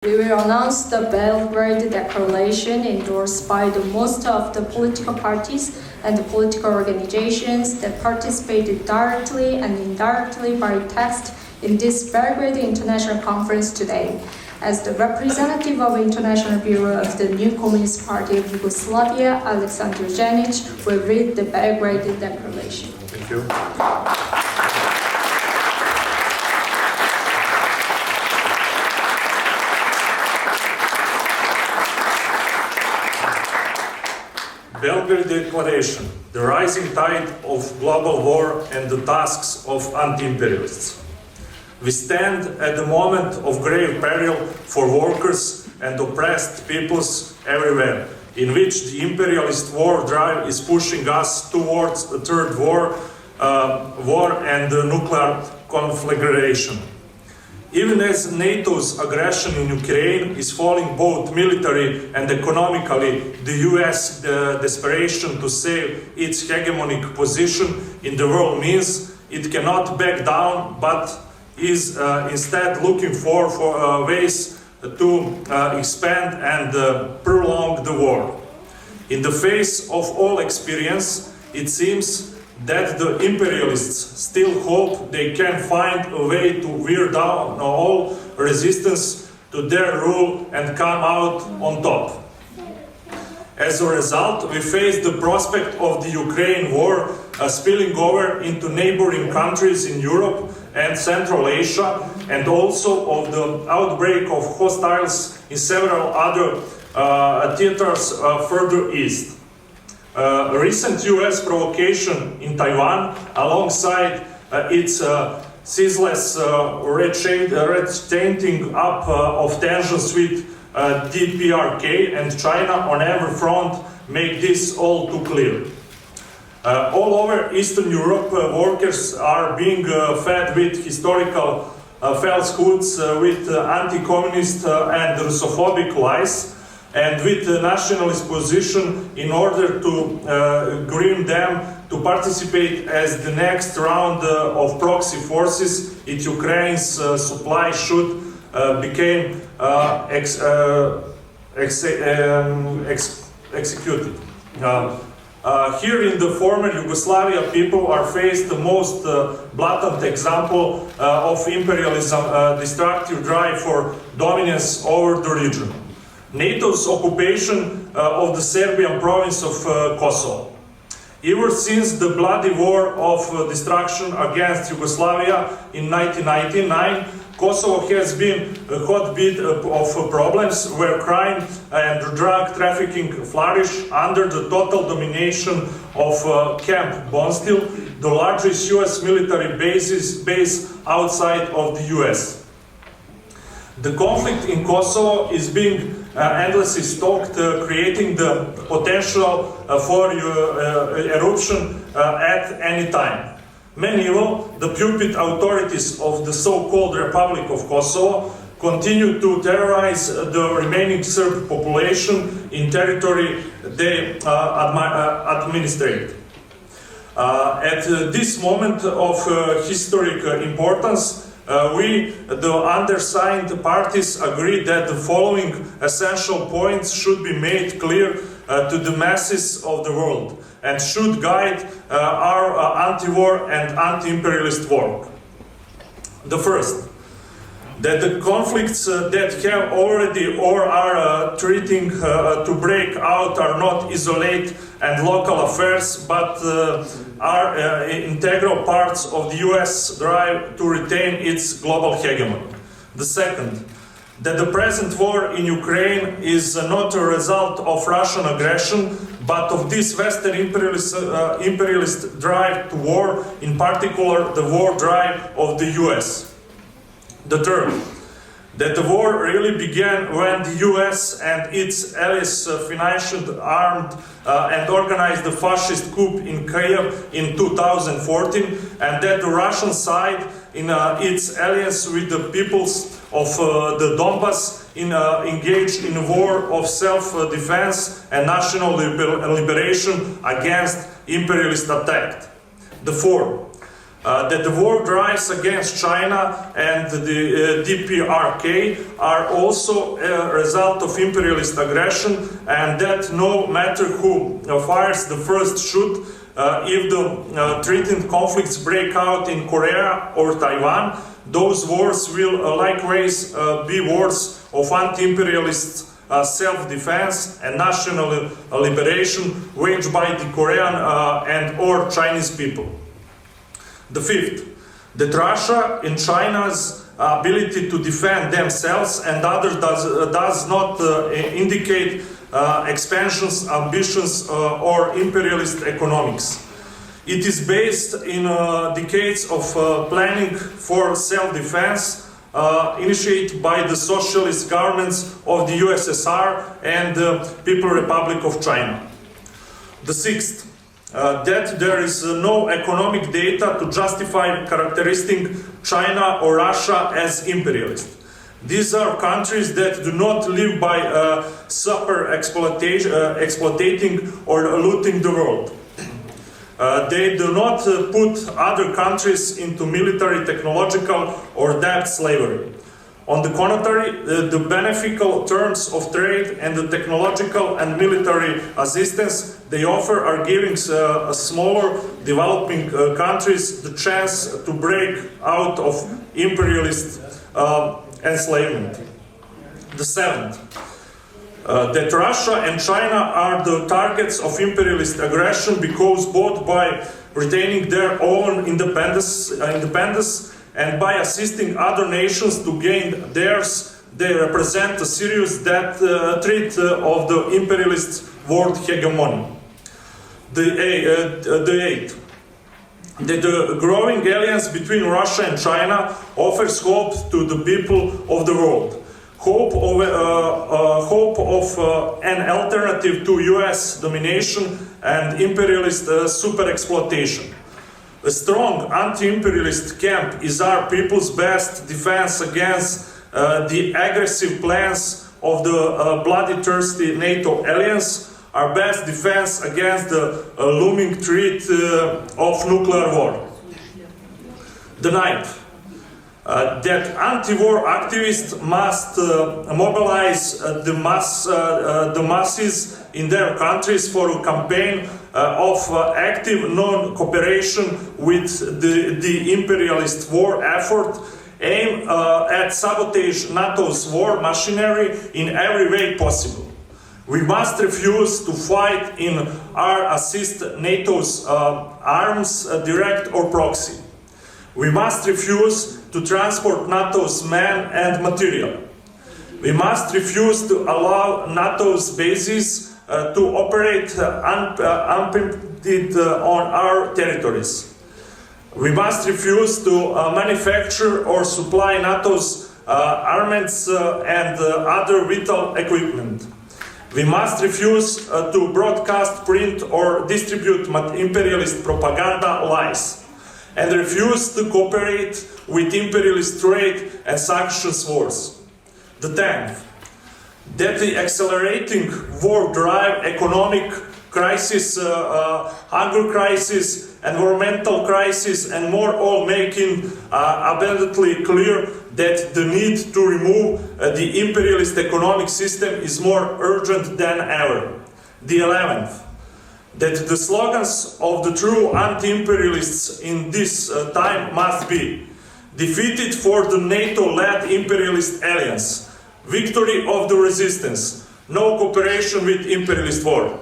We will announce the Belgrade Declaration endorsed by most of the political parties and the political organizations that participated directly and indirectly by text in this Belgrade International Conference today. As the representative of the International Bureau of the New Communist Party of Yugoslavia, Aleksandar Janic will read the Belgrade Declaration. Thank you. Belgrade Declaration, the rising tide of global war and the tasks of anti-imperialists. We stand at the moment of grave peril for workers and oppressed peoples everywhere, in which the imperialist war drive is pushing us towards a third war and nuclear conflagration. Even as NATO's aggression in Ukraine is falling both military and economically, the US desperation to save its hegemonic position in the world means it cannot back down, but is instead looking for ways to expand and prolong the war. In the face of all experience, it seems that the imperialists still hope they can find a way to wear down all resistance to their rule and come out on top. As a result, we face the prospect of the Ukraine war spilling over into neighboring countries in Europe and Central Asia, and also of the outbreak of hostiles in several other theaters further east. A recent US provocation in Taiwan, alongside its ceaseless ratcheting up of tensions with DPRK and China on every front, make this all too clear. All over Eastern Europe, workers are being fed with historical falsehoods, with anti-communist and Russophobic lies, and with the nationalist position in order to groom them to participate as the next round of proxy forces if Ukraine's supply should become executed. Here in the former Yugoslavia, people are faced the most blatant example of imperialism, destructive drive for dominance over the region. NATO's occupation of the Serbian province of Kosovo. Ever since the bloody war of destruction against Yugoslavia in 1999, Kosovo has been a hotbed of problems where crime and drug trafficking flourish under the total domination of Camp Bonstil, the largest US military base outside of the US. The conflict in Kosovo is being endlessly stoked, creating the potential for eruption at any time. Meanwhile, the puppet authorities of the so-called Republic of Kosovo continue to terrorize the remaining Serb population in territory they administrate. At this moment of historic importance, we, the undersigned parties, agree that the following essential points should be made clear to the masses of the world and should guide our anti-war and anti-imperialist work. The first, that the conflicts that have already or are threatening to break out are not isolated and local affairs, but are integral parts of the US drive to retain its global hegemony. The second, that the present war in Ukraine is not a result of Russian aggression, but of this Western imperialist drive to war, in particular the war drive of the US. The third, that the war really began when the US and its allies financed, armed and organized the fascist coup in Kiev in 2014, and that the Russian side, in its alliance with the peoples of the Donbass, engaged in a war of self-defense and national liberation against imperialist attack. The fourth, that the war drives against China and the DPRK are also a result of imperialist aggression, and that no matter who fires the first shot, if the threatened conflicts break out in Korea or Taiwan, those wars will likewise be wars of anti-imperialist self-defense and national liberation waged by the Korean and or Chinese people. The fifth, that Russia and China's ability to defend themselves and others does not indicate expansions, ambitions, or imperialist economics. It is based in decades of planning for self-defense initiated by the socialist governments of the USSR and the People's Republic of China. The sixth, that there is no economic data to justify characterizing China or Russia as imperialist. These are countries that do not live by super exploiting or looting the world. They do not put other countries into military, technological, or debt slavery. On the contrary, the beneficial terms of trade and the technological and military assistance they offer are giving smaller developing countries the chance to break out of imperialist enslavement. The seventh, that Russia and China are the targets of imperialist aggression because both by retaining their own independence and by assisting other nations to gain theirs, they represent a serious threat of the imperialist world hegemony. The eighth, that the growing alliance between Russia and China offers hope to the people of the world. Hope of an alternative to US domination and imperialist super-exploitation. A strong anti-imperialist camp is our people's best defense against the aggressive plans of the bloody-thirsty NATO alliance, our best defense against the looming threat of nuclear war. The ninth, that anti-war activists must mobilize the masses in their countries for a campaign of active non-cooperation with the imperialist war effort aimed at sabotage NATO's war machinery in every way possible. We must refuse to fight in or assist NATO's arms, direct or proxy. We must refuse to transport NATO's men and material. We must refuse to allow NATO's bases to operate unimpeded on our territories. We must refuse to manufacture or supply NATO's armaments and other vital equipment. We must refuse to broadcast, print or distribute imperialist propaganda lies, and refuse to cooperate with imperialist trade and sanctions wars. The 10th, that the accelerating war drive, economic crisis, hunger crisis, environmental crisis, and more, all making abundantly clear that the need to remove the imperialist economic system is more urgent than ever. The 11th, that the slogans of the true anti-imperialists in this time must be defeated for the NATO-led imperialist alliance, victory of the resistance, no cooperation with imperialist war.